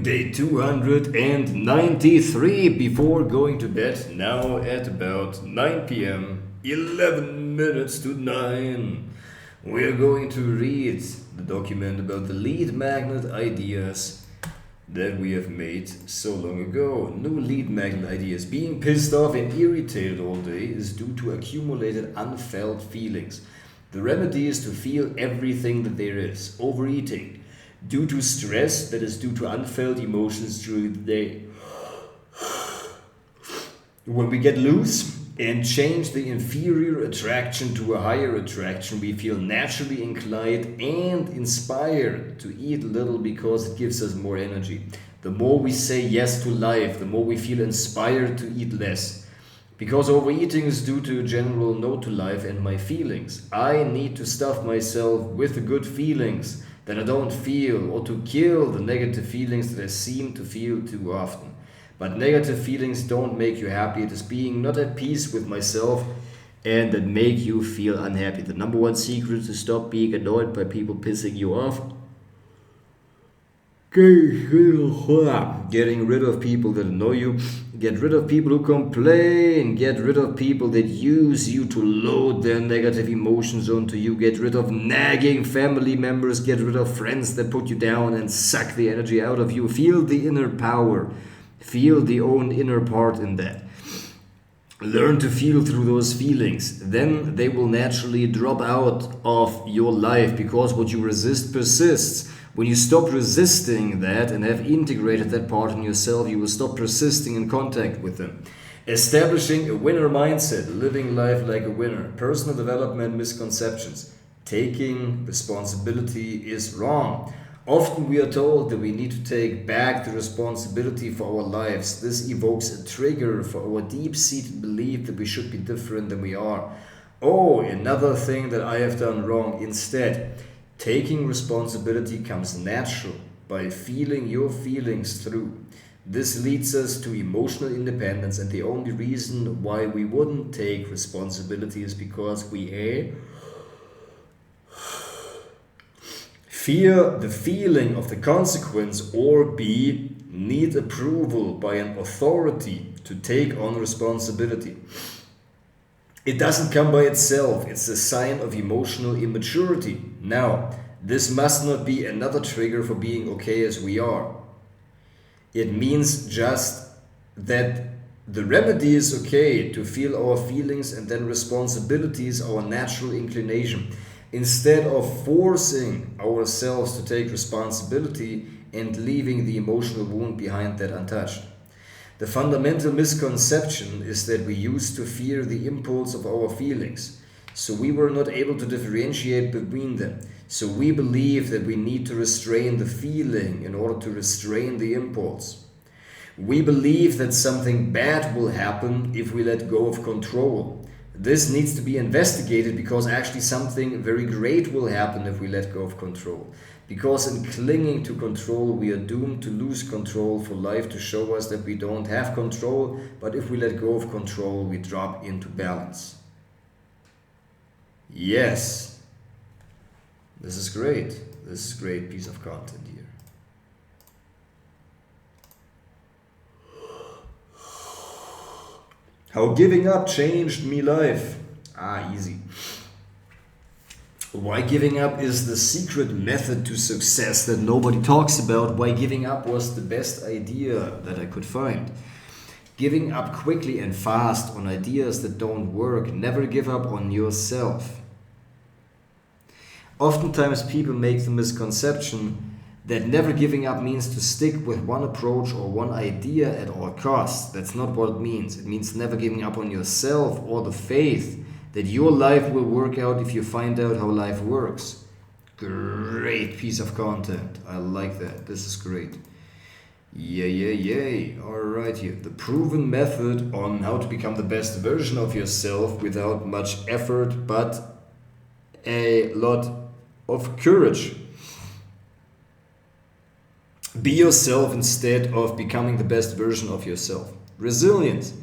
Day 293 before going to bed, now at about 9 p.m., 11 minutes to 9. We're going to read the document about the lead magnet ideas that we have made so long ago. New lead magnet ideas. Being pissed off and irritated all day is due to accumulated unfelt feelings. The remedy is to feel everything that there is. Overeating. Due to stress, that is due to unfelt emotions during the day. When we get loose and change the inferior attraction to a higher attraction, we feel naturally inclined and inspired to eat little because it gives us more energy. The more we say yes to life, the more we feel inspired to eat less. Because overeating is due to a general no to life and my feelings. I need to stuff myself with the good feelings that I don't feel, or to kill the negative feelings that I seem to feel too often. But negative feelings don't make you happy. It is being not at peace with myself and that make you feel unhappy. The number one secret to stop being annoyed by people pissing you off. Getting rid of people that annoy you. Get rid of people who complain. Get rid of people that use you to load their negative emotions onto you. Get rid of nagging family members. Get rid of friends that put you down and suck the energy out of you. Feel the inner power. Feel the own inner part in that. Learn to feel through those feelings. Then they will naturally drop out of your life because what you resist persists. When you stop resisting that and have integrated that part in yourself, you will stop persisting in contact with them. Establishing a winner mindset, living life like a winner. Personal development misconceptions. Taking responsibility is wrong. Often we are told that we need to take back the responsibility for our lives. This evokes a trigger for our deep-seated belief that we should be different than we are. Oh, another thing that I have done wrong. Instead, taking responsibility comes natural by feeling your feelings through. This leads us to emotional independence, and the only reason why we wouldn't take responsibility is because we fear the feeling of the consequence, or B, need approval by an authority to take on responsibility. It doesn't come by itself. It's a sign of emotional immaturity. Now, this must not be another trigger for being okay as we are. It means just that the remedy is okay to feel our feelings, and then responsibility is our natural inclination. Instead of forcing ourselves to take responsibility and leaving the emotional wound behind that untouched. The fundamental misconception is that we used to fear the impulse of our feelings, so we were not able to differentiate between them. So we believe that we need to restrain the feeling in order to restrain the impulse. We believe that something bad will happen if we let go of control. This needs to be investigated because actually something very great will happen if we let go of control. Because in clinging to control, we are doomed to lose control, for life to show us that we don't have control, but if we let go of control, we drop into balance. Yes, this is great. This is a great piece of content here. How giving up changed me life. Easy. Why giving up is the secret method to success that nobody talks about. Why giving up was the best idea that I could find. Giving up quickly and fast on ideas that don't work. Never give up on yourself. Oftentimes people make the misconception that never giving up means to stick with one approach or one idea at all costs. That's not what it means. It means never giving up on yourself or the faith that your life will work out if you find out how life works. Great piece of content. I like that. This is great. Yay. Alright here. The proven method on how to become the best version of yourself without much effort but a lot of courage. Be yourself instead of becoming the best version of yourself. Resilience.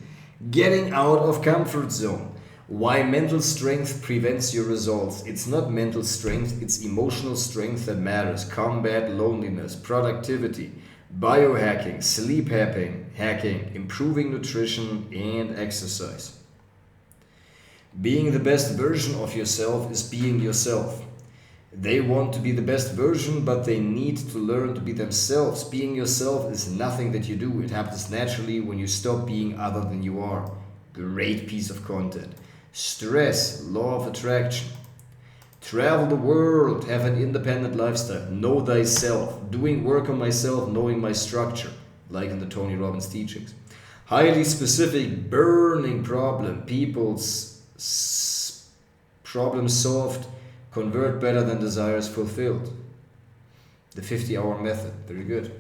Getting out of comfort zone. Why mental strength prevents your results. It's not mental strength, it's emotional strength that matters. Combat loneliness, productivity. biohacking, sleep hacking, improving nutrition and exercise. Being the best version of yourself is being yourself. They want to be the best version, but they need to learn to be themselves. Being yourself is nothing that you do. It happens naturally when you stop being other than you are. Great piece of content. Stress, law of attraction. Travel the world, have an independent lifestyle, know thyself, doing work on myself, knowing my structure, like in the Tony Robbins teachings. Highly specific, burning problem, people's problem solved, convert better than desires fulfilled. The 50-hour method, very good.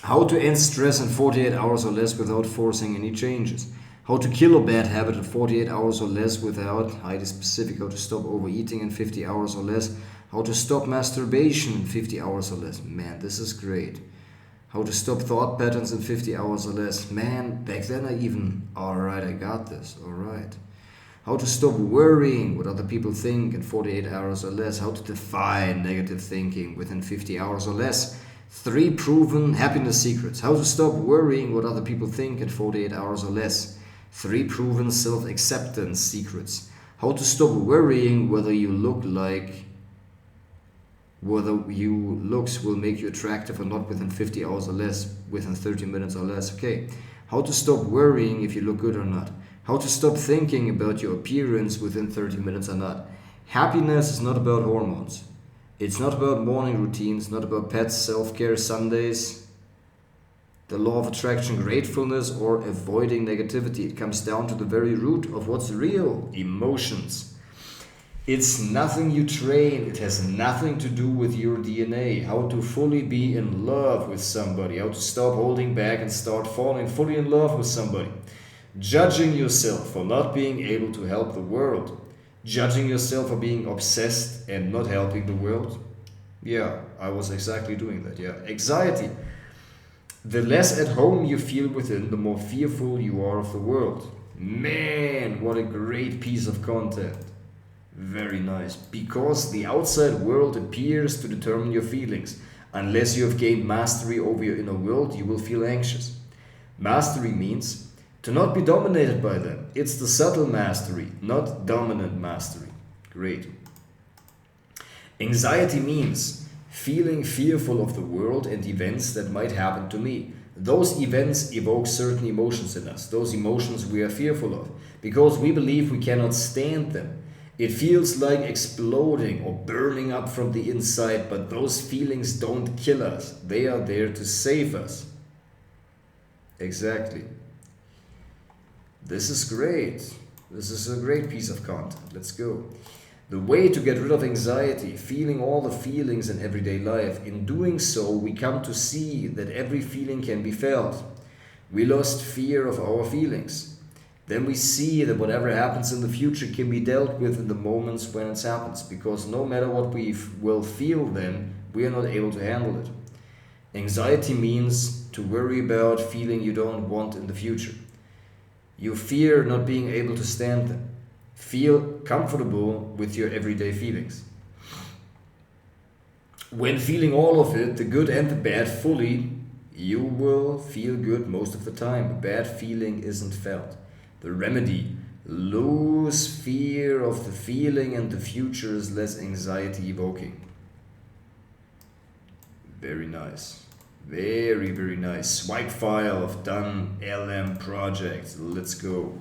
How to end stress in 48 hours or less without forcing any changes. How to kill a bad habit in 48 hours or less without, highly specific, how to stop overeating in 50 hours or less. How to stop masturbation in 50 hours or less. Man, this is great. How to stop thought patterns in 50 hours or less. Man, back then alright, I got this, alright. How to stop worrying what other people think in 48 hours or less. How to defy negative thinking within 50 hours or less. 3 proven happiness secrets. How to stop worrying what other people think in 48 hours or less. 3 proven self-acceptance secrets. How to stop worrying whether your looks will make you attractive or not within 50 hours or less, within 30 minutes or less. Okay. How to stop worrying if you look good or not. How to stop thinking about your appearance within 30 minutes or not. Happiness is not about hormones. It's not about morning routines, not about pets, self-care, Sundays, the law of attraction, gratefulness, or avoiding negativity. It comes down to the very root of what's real, emotions. It's nothing you train. It has nothing to do with your DNA. How to fully be in love with somebody. How to stop holding back and start falling fully in love with somebody. Judging yourself for not being able to help the world. Judging yourself for being obsessed and not helping the world. Yeah, I was exactly doing that. Yeah, anxiety. The less at home you feel within, the more fearful you are of the world. Man, what a great piece of content. Very nice. Because the outside world appears to determine your feelings. Unless you have gained mastery over your inner world, you will feel anxious. Mastery means to not be dominated by them. It's the subtle mastery, not dominant mastery. Great. Anxiety means feeling fearful of the world and events that might happen to me. Those events evoke certain emotions in us. Those emotions we are fearful of because we believe we cannot stand them. It feels like exploding or burning up from the inside, but those feelings don't kill us. They are there to save us. Exactly. This is great. This is a great piece of content. Let's go. The way to get rid of anxiety, feeling all the feelings in everyday life. In doing so, we come to see that every feeling can be felt. We lost fear of our feelings. Then we see that whatever happens in the future can be dealt with in the moments when it happens, because no matter what we will feel then, we are not able to handle it. Anxiety means to worry about feeling you don't want in the future. You fear not being able to stand them. Feel comfortable with your everyday feelings. When feeling all of it, the good and the bad fully, you will feel good most of the time. A bad feeling isn't felt. The remedy, lose fear of the feeling and the future is less anxiety evoking. Very nice. Very, very nice. Swipe file of done LM project. Let's go.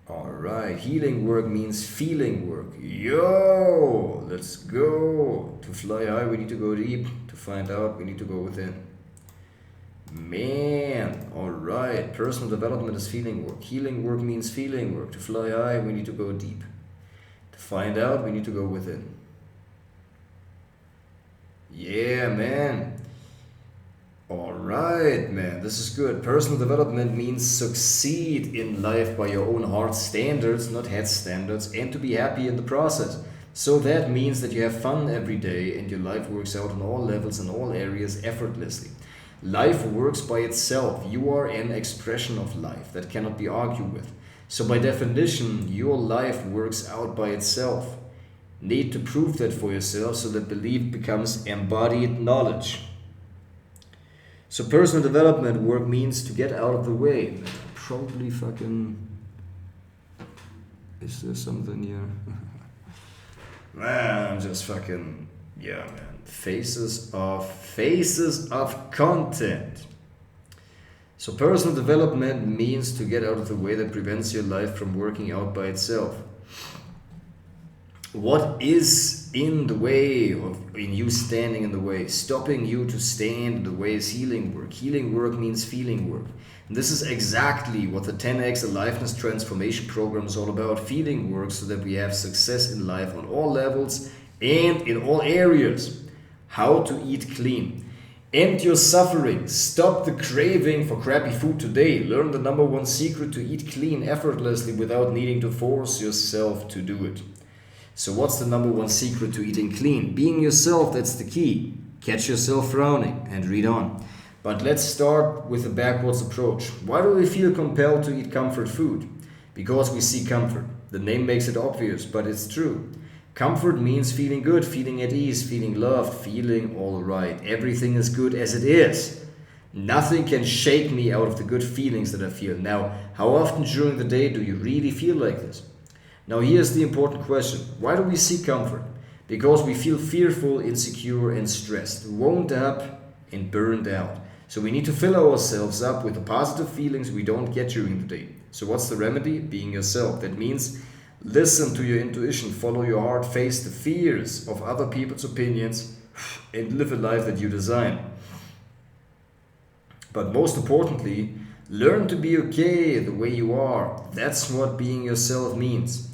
Alright, healing work means feeling work. Yo, let's go. To fly high, we need to go deep. To find out, we need to go within. Man, alright. Personal development is feeling work. Healing work means feeling work. To fly high, we need to go deep. To find out, we need to go within. Yeah, man. Alright, man, this is good. Personal development means succeed in life by your own heart standards, not head standards, and to be happy in the process. So that means that you have fun every day and your life works out on all levels and all areas effortlessly. Life works by itself. You are an expression of life that cannot be argued with. So by definition, your life works out by itself. need to prove that for yourself so that belief becomes embodied knowledge. So personal development work means to get out of the way. Probably fucking... Is there something here? Man, I'm just fucking... Yeah, man. Faces of content. So personal development means to get out of the way that prevents your life from working out by itself. What is in the way in you standing in the way? Stopping you to stand in the way is healing work. Healing work means feeling work. And this is exactly what the 10x Aliveness Transformation Program is all about. Feeling work so that we have success in life on all levels and in all areas. How to eat clean. End your suffering. Stop the craving for crappy food today. Learn the number one secret to eat clean effortlessly without needing to force yourself to do it. So what's the number one secret to eating clean? Being yourself, that's the key. Catch yourself frowning and read on. But let's start with a backwards approach. Why do we feel compelled to eat comfort food? Because we seek comfort. The name makes it obvious, but it's true. Comfort means feeling good, feeling at ease, feeling loved, feeling all right. Everything is good as it is. Nothing can shake me out of the good feelings that I feel. Now, how often during the day do you really feel like this? Now here's the important question. Why do we seek comfort? Because we feel fearful, insecure and stressed, wound up and burned out. So we need to fill ourselves up with the positive feelings we don't get during the day. So what's the remedy? Being yourself. That means listen to your intuition, follow your heart, face the fears of other people's opinions and live a life that you design. But most importantly, learn to be okay the way you are. That's what being yourself means.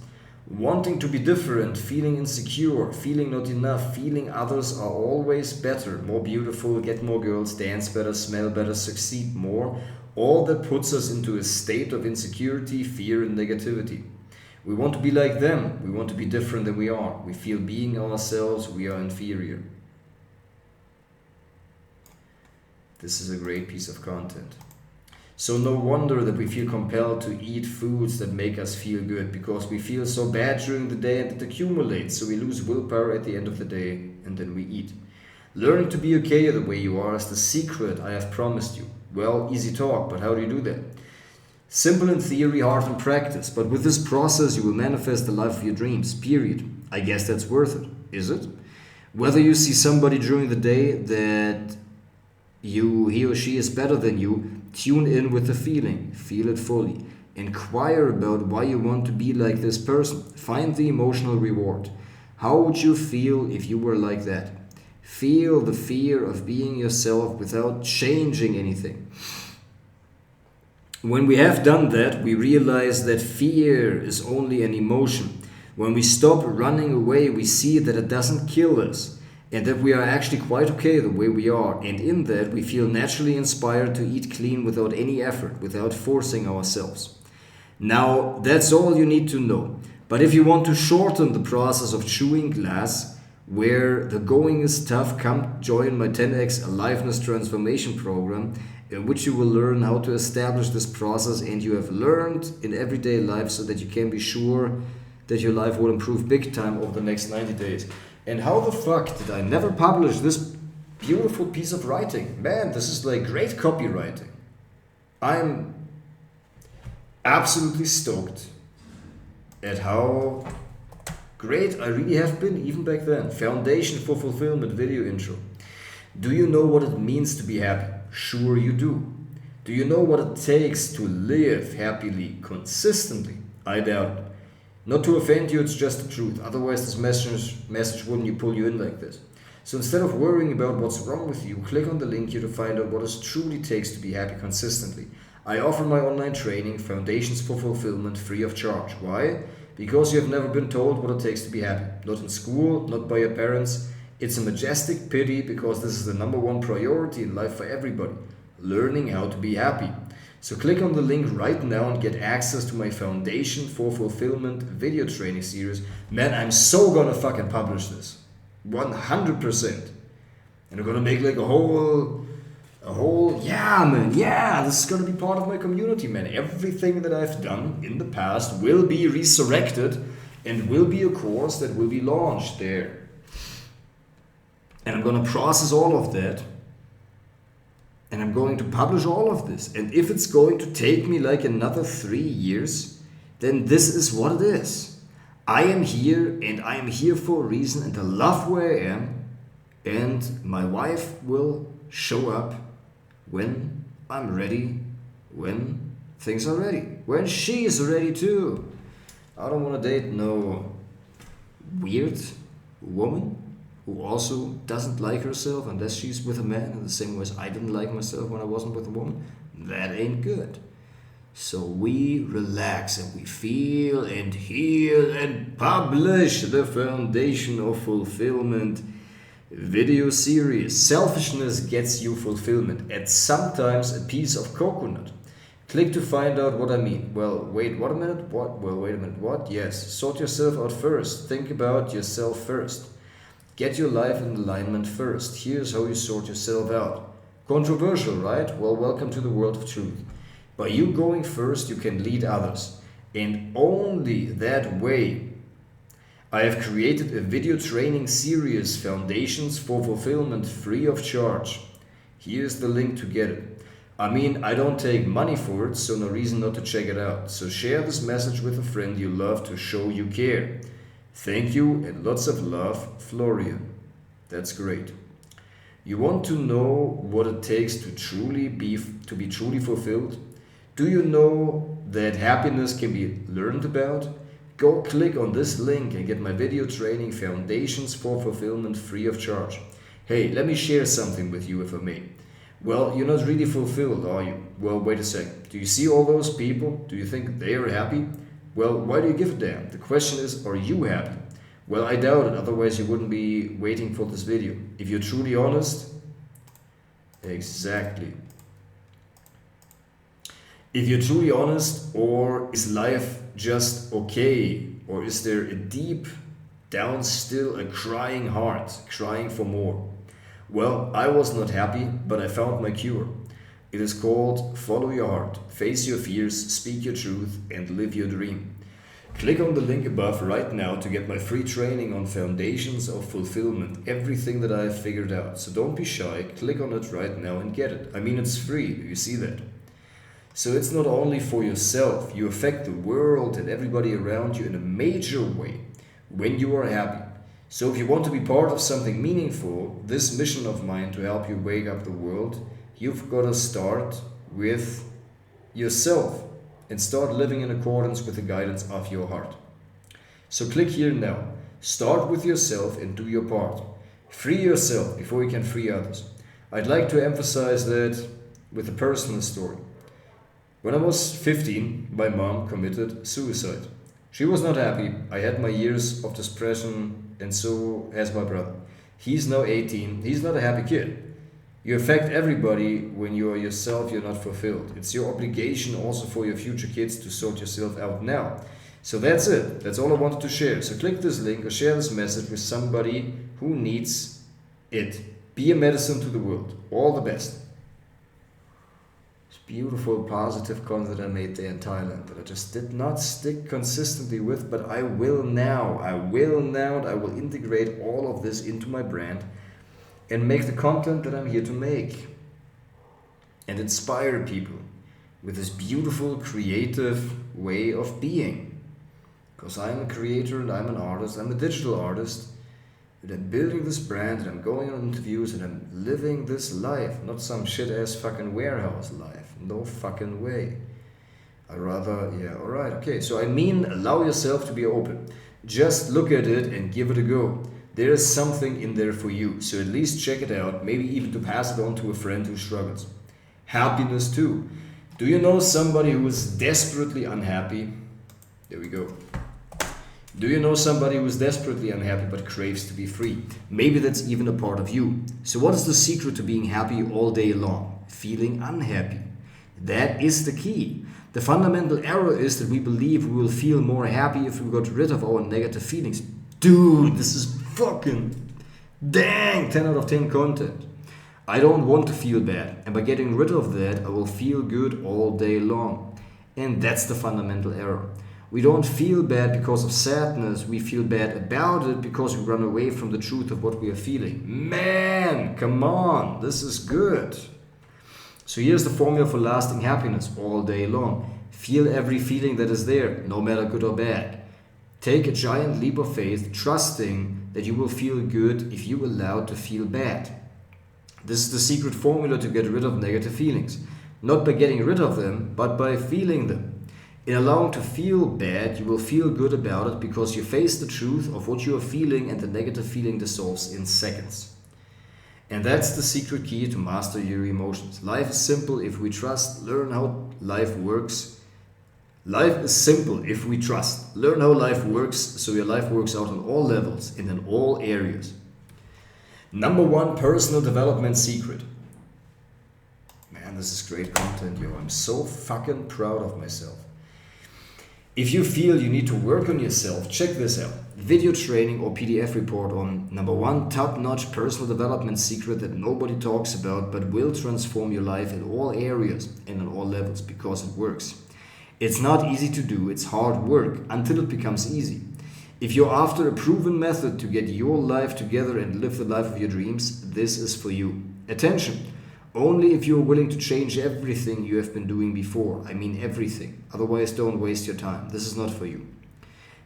Wanting to be different, feeling insecure, feeling not enough, feeling others are always better, more beautiful, get more girls, dance better, smell better, succeed more. All that puts us into a state of insecurity, fear and negativity. We want to be like them. We want to be different than we are. We feel being ourselves, we are inferior. This is a great piece of content. So no wonder that we feel compelled to eat foods that make us feel good, because we feel so bad during the day and it accumulates, so we lose willpower at the end of the day and then we eat. Learning to be okay the way you are is the secret I have promised you. Well, easy talk, but how do you do that? Simple in theory, hard in practice, but with this process you will manifest the life of your dreams, period. I guess that's worth it, is it? Whether you see somebody during the day that he or she is better than you, tune in with the feeling, feel it fully. Inquire about why you want to be like this person. Find the emotional reward. How would you feel if you were like that? Feel the fear of being yourself without changing anything. When we have done that, we realize that fear is only an emotion. When we stop running away, we see that it doesn't kill us, and that we are actually quite okay the way we are, and in that we feel naturally inspired to eat clean without any effort, without forcing ourselves. Now, that's all you need to know. But if you want to shorten the process of chewing glass, where the going is tough, come join my 10x Aliveness Transformation Program, in which you will learn how to establish this process and you have learned in everyday life so that you can be sure that your life will improve big time over the next 90 days. And how the fuck did I never publish this beautiful piece of writing? Man, this is like great copywriting. I'm absolutely stoked at how great I really have been even back then. Foundation for Fulfillment video intro. Do you know what it means to be happy? Sure you do. Do you know what it takes to live happily consistently? I doubt it. Not to offend you, it's just the truth. Otherwise this message wouldn't pull you in like this. So instead of worrying about what's wrong with you, click on the link here to find out what it truly takes to be happy consistently. I offer my online training, Foundations for Fulfillment, free of charge. Why? Because you have never been told what it takes to be happy. Not in school, not by your parents. It's a majestic pity because this is the number one priority in life for everybody. Learning how to be happy. So click on the link right now and get access to my Foundation for Fulfillment video training series. Man, I'm so gonna fucking publish this. 100%. And I'm gonna make like a whole, yeah man, yeah, this is gonna be part of my community, man. Everything that I've done in the past will be resurrected and will be a course that will be launched there. And I'm going to process all of that. And I'm going to publish all of this. And if it's going to take me like another 3 years, then this is what it is. I am here, and I am here for a reason, and I love where I am. And my wife will show up when I'm ready, when things are ready, when she is ready too. I don't want to date no weird woman who also doesn't like herself unless she's with a man, in the same way as I didn't like myself when I wasn't with a woman. That ain't good. So we relax and we feel and heal and publish the Foundation of Fulfillment video series. Selfishness gets you fulfillment. Add sometimes a piece of coconut. Click to find out what I mean. Well, wait, what a minute? What? Well, wait a minute. What? Yes. Sort yourself out first. Think about yourself first. Get your life in alignment first. Here's how you sort yourself out. Controversial, right? Well, welcome to the world of truth. By you going first, you can lead others. And only that way. I have created a video training series, Foundations for Fulfillment, free of charge. Here's the link to get it. I mean, I don't take money for it, so no reason not to check it out. So share this message with a friend you love to show you care. Thank you and lots of love, Florian. That's great. You want to know what it takes to be truly fulfilled? Do you know that happiness can be learned about? Go click on this link and get my video training, Foundations for Fulfillment, free of charge. Hey, let me share something with you if I may. Well, you're not really fulfilled, are you? Well, wait a second. Do you see all those people? Do you think they are happy? Well, why do you give a damn? The question is, are you happy? Well, I doubt it, otherwise you wouldn't be waiting for this video. If you're truly honest, exactly. If you're truly honest, or is life just okay? Or is there a deep down still a crying heart, crying for more? Well, I was not happy, but I found my cure. It is called Follow Your Heart, Face Your Fears, Speak Your Truth, and Live Your Dream. Click on the link above right now to get my free training on Foundations of Fulfillment, everything that I have figured out. So don't be shy, click on it right now and get it. I mean, it's free, do you see that? So it's not only for yourself, you affect the world and everybody around you in a major way when you are happy. So if you want to be part of something meaningful, this mission of mine to help you wake up the world, you've got to start with yourself and start living in accordance with the guidance of your heart. So click here now. Start with yourself and do your part. Free yourself before you can free others. I'd like to emphasize that with a personal story. When I was 15, my mom committed suicide. She was not happy. I had my years of depression, and so has my brother. He's now 18. He's not a happy kid. You affect everybody when you are yourself, you're not fulfilled. It's your obligation also for your future kids to sort yourself out now. So that's it. That's all I wanted to share. So click this link or share this message with somebody who needs it. Be a medicine to the world. All the best. Beautiful positive content that I made there in Thailand that I just did not stick consistently with, but I will now. I will integrate all of this into my brand and make the content that I'm here to make and inspire people with this beautiful creative way of being. Because I'm a creator and I'm an artist, I'm a digital artist, and I'm building this brand and I'm going on interviews and I'm living this life, not some shit ass fucking warehouse life. No fucking way. Alright, okay. So I mean, allow yourself to be open. Just look at it and give it a go. There is something in there for you. So at least check it out. Maybe even to pass it on to a friend who struggles. Happiness too. Do you know somebody who is desperately unhappy? There we go. Do you know somebody who is desperately unhappy but craves to be free? Maybe that's even a part of you. So what is the secret to being happy all day long? Feeling unhappy. That is the key. The fundamental error is that we believe we will feel more happy if we got rid of our negative feelings. Dude, this is fucking dang 10 out of 10 content. I don't want to feel bad, and by getting rid of that, I will feel good all day long. And that's the fundamental error. We don't feel bad because of sadness. We feel bad about it because we run away from the truth of what we are feeling. Man, come on, this is good. So here's the formula for lasting happiness all day long. Feel every feeling that is there, no matter good or bad. Take a giant leap of faith, trusting that you will feel good if you allow to feel bad. This is the secret formula to get rid of negative feelings. Not by getting rid of them, but by feeling them. In allowing to feel bad, you will feel good about it because you face the truth of what you are feeling and the negative feeling dissolves in seconds. And that's the secret key to master your emotions. Life is simple if we trust, learn how life works. Life is simple if we trust, learn how life works so your life works out on all levels and in all areas. Number 1 personal development secret. Man, this is great content, yo. I'm so fucking proud of myself. If you feel you need to work on yourself, check this out. Video training or PDF report on number 1 top-notch personal development secret that nobody talks about but will transform your life in all areas and on all levels because it works. It's not easy to do, it's hard work until it becomes easy. If you're after a proven method to get your life together and live the life of your dreams, this is for you. Attention! Only if you're willing to change everything you have been doing before. I mean everything. Otherwise, don't waste your time. This is not for you.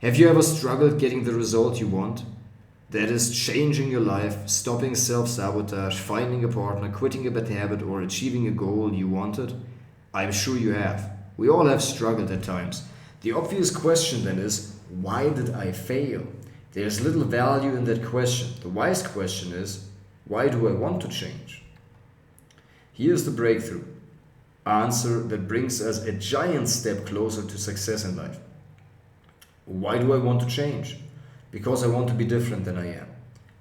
Have you ever struggled getting the result you want? That is changing your life, stopping self-sabotage, finding a partner, quitting a bad habit, or achieving a goal you wanted? I'm sure you have. We all have struggled at times. The obvious question then is, why did I fail? There's little value in that question. The wise question is, why do I want to change? Here's the breakthrough answer that brings us a giant step closer to success in life. Why do I want to change? Because I want to be different than I am.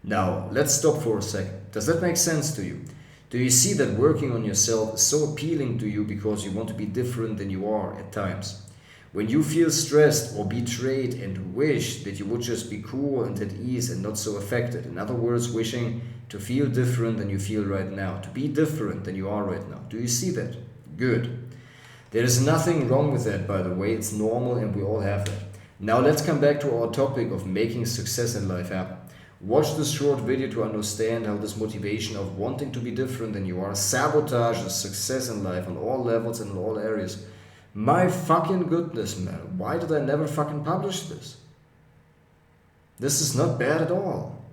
Now, let's stop for a second. Does that make sense to you? Do you see that working on yourself is so appealing to you because you want to be different than you are at times? When you feel stressed or betrayed and wish that you would just be cool and at ease and not so affected. In other words, wishing to feel different than you feel right now, to be different than you are right now. Do you see that? Good. There is nothing wrong with that, by the way. It's normal and we all have that. Now let's come back to our topic of making success in life happen. Watch this short video to understand how this motivation of wanting to be different than you are sabotages success in life on all levels and in all areas. My fucking goodness, man. Why did I never fucking publish this? This is not bad at all.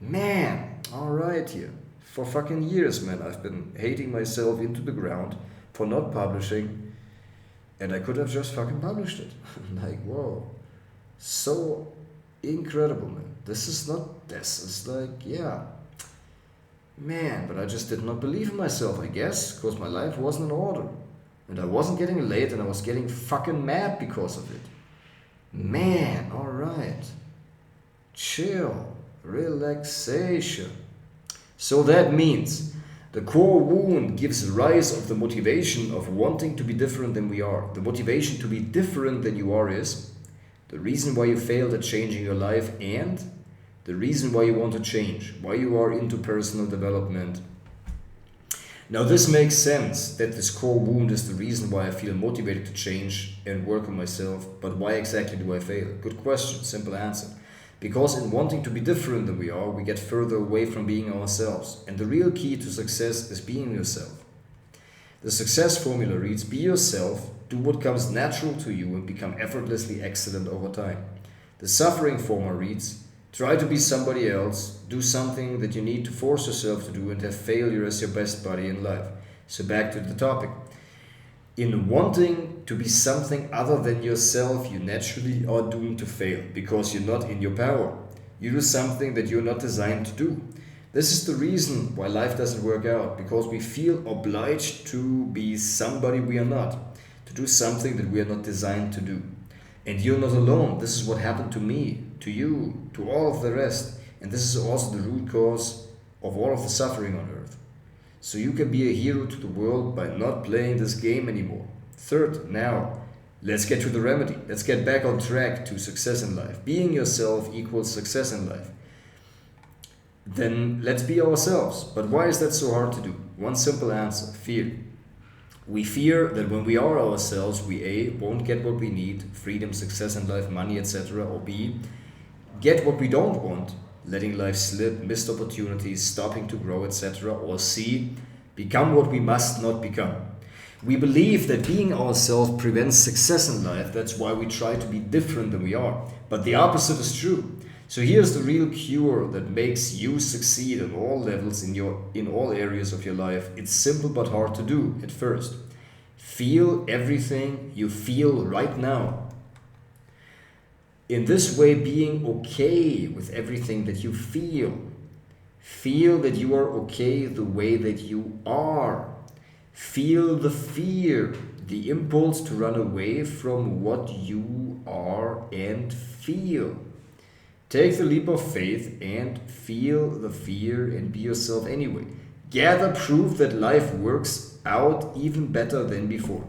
Man. Alright here. For fucking years, man, I've been hating myself into the ground for not publishing, and I could have just fucking published it. Like, whoa. So incredible, man. This is like, yeah. Man, but I just did not believe in myself, I guess, because my life wasn't in order. And I wasn't getting laid, and I was getting fucking mad because of it. Man, alright. Chill. Relaxation. So that means the core wound gives rise of the motivation of wanting to be different than we are. The motivation to be different than you are is the reason why you failed at changing your life and the reason why you want to change, why you are into personal development. Now this makes sense that this core wound is the reason why I feel motivated to change and work on myself, but why exactly do I fail? Good question, simple answer. Because in wanting to be different than we are, we get further away from being ourselves. And the real key to success is being yourself. The success formula reads, be yourself, do what comes natural to you and become effortlessly excellent over time. The suffering formula reads, try to be somebody else, do something that you need to force yourself to do and have failure as your best buddy in life. So back to the topic. In wanting to be something other than yourself, you naturally are doomed to fail because you're not in your power. You do something that you're not designed to do. This is the reason why life doesn't work out, because we feel obliged to be somebody we are not, to do something that we are not designed to do. And you're not alone. This is what happened to me, to you, to all of the rest. And this is also the root cause of all of the suffering on earth. So you can be a hero to the world by not playing this game anymore. Third, now, let's get to the remedy. Let's get back on track to success in life. Being yourself equals success in life. Then let's be ourselves. But why is that so hard to do? One simple answer, fear. We fear that when we are ourselves, we A, won't get what we need, freedom, success in life, money, etc., or B, get what we don't want, letting life slip, missed opportunities, stopping to grow, etc., or C, become what we must not become. We believe that being ourselves prevents success in life. That's why we try to be different than we are. But the opposite is true. So here's the real cure that makes you succeed at all levels in all areas of your life. It's simple but hard to do at first. Feel everything you feel right now. In this way, being okay with everything that you feel. Feel that you are okay the way that you are. Feel the fear, the impulse to run away from what you are and feel. Take the leap of faith and feel the fear and be yourself anyway. Gather proof that life works out even better than before.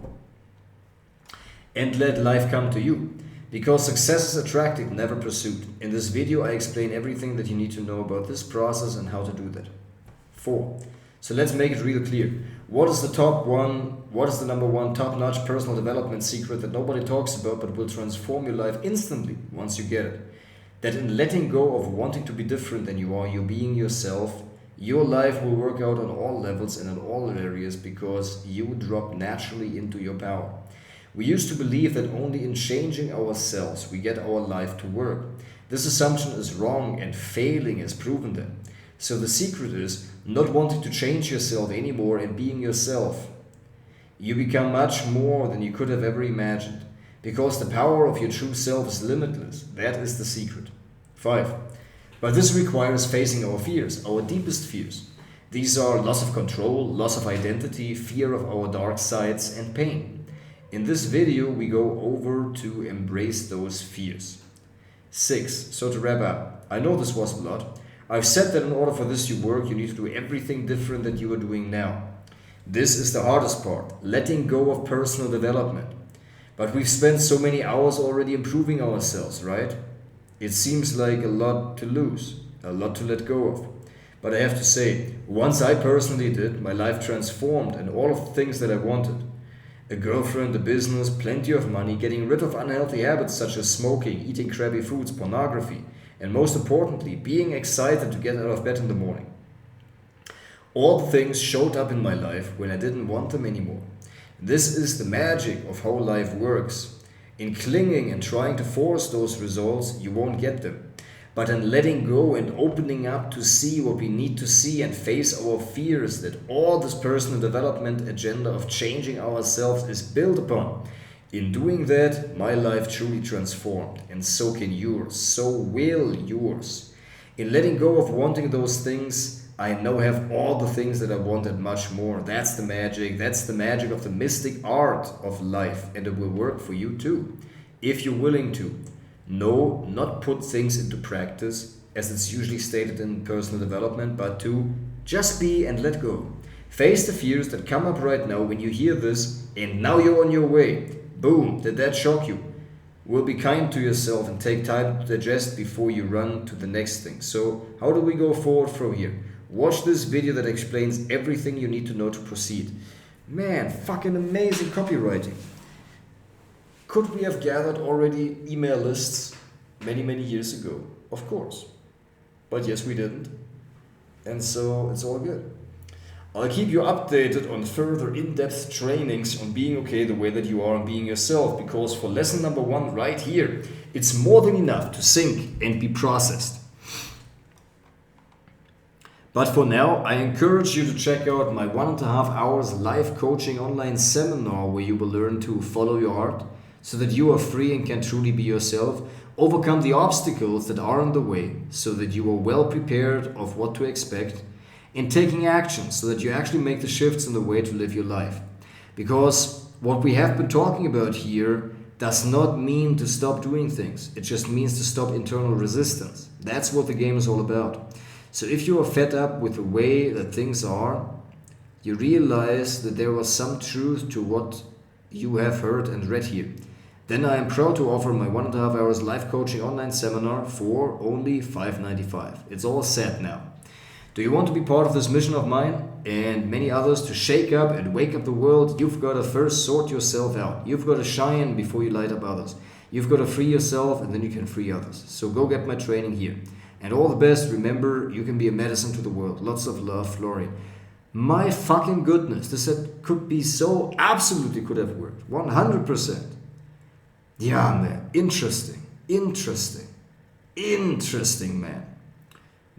And let life come to you. Because success is attracted, never pursued. In this video, I explain everything that you need to know about this process and how to do that. 4. So let's make it real clear. What is the number one top-notch personal development secret that nobody talks about but will transform your life instantly once you get it? That in letting go of wanting to be different than you are, you being yourself, your life will work out on all levels and in all areas because you drop naturally into your power. We used to believe that only in changing ourselves we get our life to work. This assumption is wrong and failing has proven that. So the secret is not wanting to change yourself anymore and being yourself. You become much more than you could have ever imagined because the power of your true self is limitless. That is the secret. 5. But this requires facing our fears, our deepest fears. These are loss of control, loss of identity, fear of our dark sides, and pain. In this video, we go over to embrace those fears. 6. So to wrap up, I know this was a lot. I've said that in order for this to work, you need to do everything different than you are doing now. This is the hardest part, letting go of personal development. But we've spent so many hours already improving ourselves, right? It seems like a lot to lose, a lot to let go of. But I have to say, once I personally did, my life transformed and all of the things that I wanted. A girlfriend, a business, plenty of money, getting rid of unhealthy habits such as smoking, eating crappy foods, pornography, and most importantly, being excited to get out of bed in the morning. All the things showed up in my life when I didn't want them anymore. This is the magic of how life works. In clinging and trying to force those results, you won't get them. But in letting go and opening up to see what we need to see and face our fears that all this personal development agenda of changing ourselves is built upon. In doing that, my life truly transformed, and so can yours, so will yours. In letting go of wanting those things, I now have all the things that I wanted much more. That's the magic of the mystic art of life, and it will work for you too, if you're willing to. No, not put things into practice, as it's usually stated in personal development, but to just be and let go. Face the fears that come up right now when you hear this, and now you're on your way. Boom, did that shock you? Will be kind to yourself and take time to digest before you run to the next thing. So how do we go forward from here? Watch this video that explains everything you need to know to proceed. Man, fucking amazing copywriting. Could we have gathered already email lists many years ago? Of course. But yes, we didn't. And so it's all good. I'll keep you updated on further in-depth trainings on being okay the way that you are and being yourself, because for lesson number 1 right here, it's more than enough to sink and be processed. But for now, I encourage you to check out my 1.5 hours live coaching online seminar where you will learn to follow your heart so that you are free and can truly be yourself, overcome the obstacles that are in the way so that you are well prepared of what to expect, and taking action so that you actually make the shifts in the way to live your life. Because what we have been talking about here does not mean to stop doing things. It just means to stop internal resistance. That's what the game is all about. So if you are fed up with the way that things are, you realize that there was some truth to what you have heard and read here. Then I am proud to offer my 1.5 hours live coaching online seminar for only $5.95. It's all set now. Do you want to be part of this mission of mine and many others to shake up and wake up the world? You've got to first sort yourself out. You've got to shine before you light up others. You've got to free yourself and then you can free others. So go get my training here. And all the best. Remember, you can be a medicine to the world. Lots of love, Florian. My fucking goodness. This could be so, absolutely could have worked. 100%. Yeah, man. Interesting, man.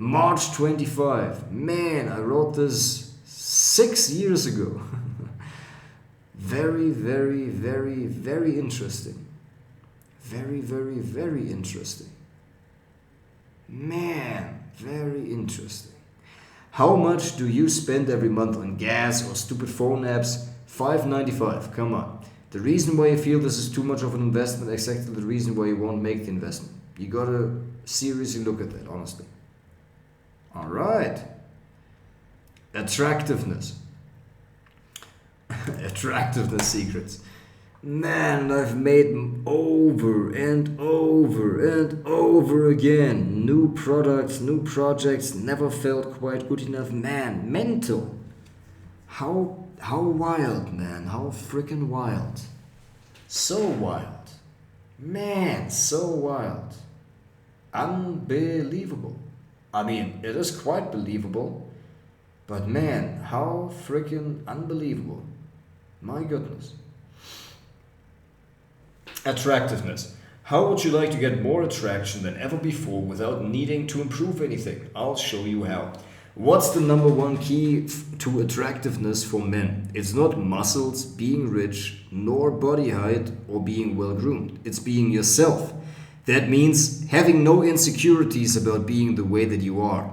March 25. Man, I wrote this 6 years ago. Very, very, very, very interesting. Very, very, very interesting. Man, very interesting. How much do you spend every month on gas or stupid phone apps? $5.95. Come on. The reason why you feel this is too much of an investment, exactly the reason why you won't make the investment. You gotta seriously look at that, honestly. All right. Attractiveness. Attractiveness secrets. Man, I've made over and over and over again. New products, new projects, never felt quite good enough. Man, mental. How wild, man. How freaking wild. So wild. Man, so wild. Unbelievable. I mean, it is quite believable. But man, how freaking unbelievable. My goodness. Attractiveness. How would you like to get more attraction than ever before without needing to improve anything? I'll show you how. What's the number one key to attractiveness for men? It's not muscles, being rich, nor body height or being well groomed. It's being yourself. That means having no insecurities about being the way that you are.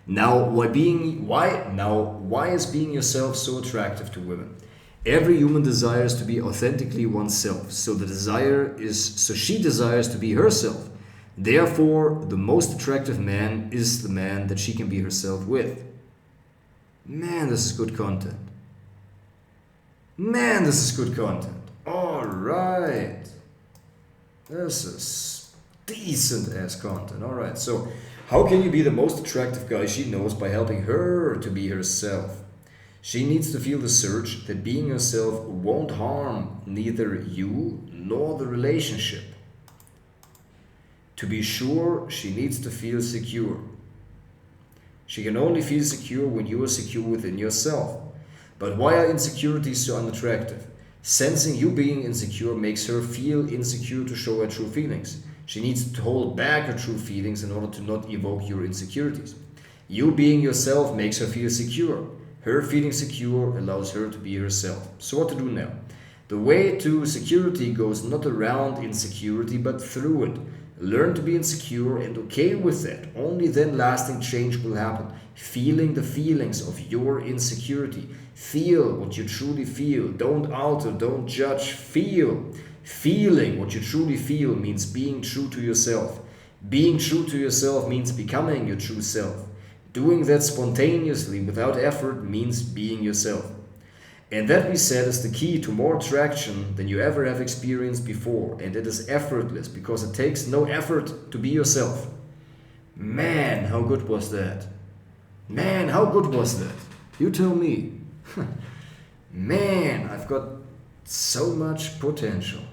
Now, why is being yourself so attractive to women? Every human desires to be authentically oneself. So she desires to be herself. Therefore, the most attractive man is the man that she can be herself with. Man, this is good content. All right. This is decent ass content. All right. So, how can you be the most attractive guy she knows by helping her to be herself? She needs to feel the surge that being herself won't harm neither you nor the relationship. To be sure, she needs to feel secure. She can only feel secure when you are secure within yourself. But why are insecurities so unattractive? Sensing you being insecure makes her feel insecure to show her true feelings. She needs to hold back her true feelings in order to not evoke your insecurities. You being yourself makes her feel secure. Her feeling secure allows her to be herself. So what to do now? The way to security goes not around insecurity, but through it. Learn to be insecure and okay with that. Only then lasting change will happen. Feeling the feelings of your insecurity. Feel what you truly feel. Don't alter, don't judge. Feel. Feeling what you truly feel means being true to yourself. Being true to yourself means becoming your true self. Doing that spontaneously without effort means being yourself. And that, we said, is the key to more attraction than you ever have experienced before. And it is effortless because it takes no effort to be yourself. Man, how good was that? Man, how good was that? You tell me. Man, I've got so much potential.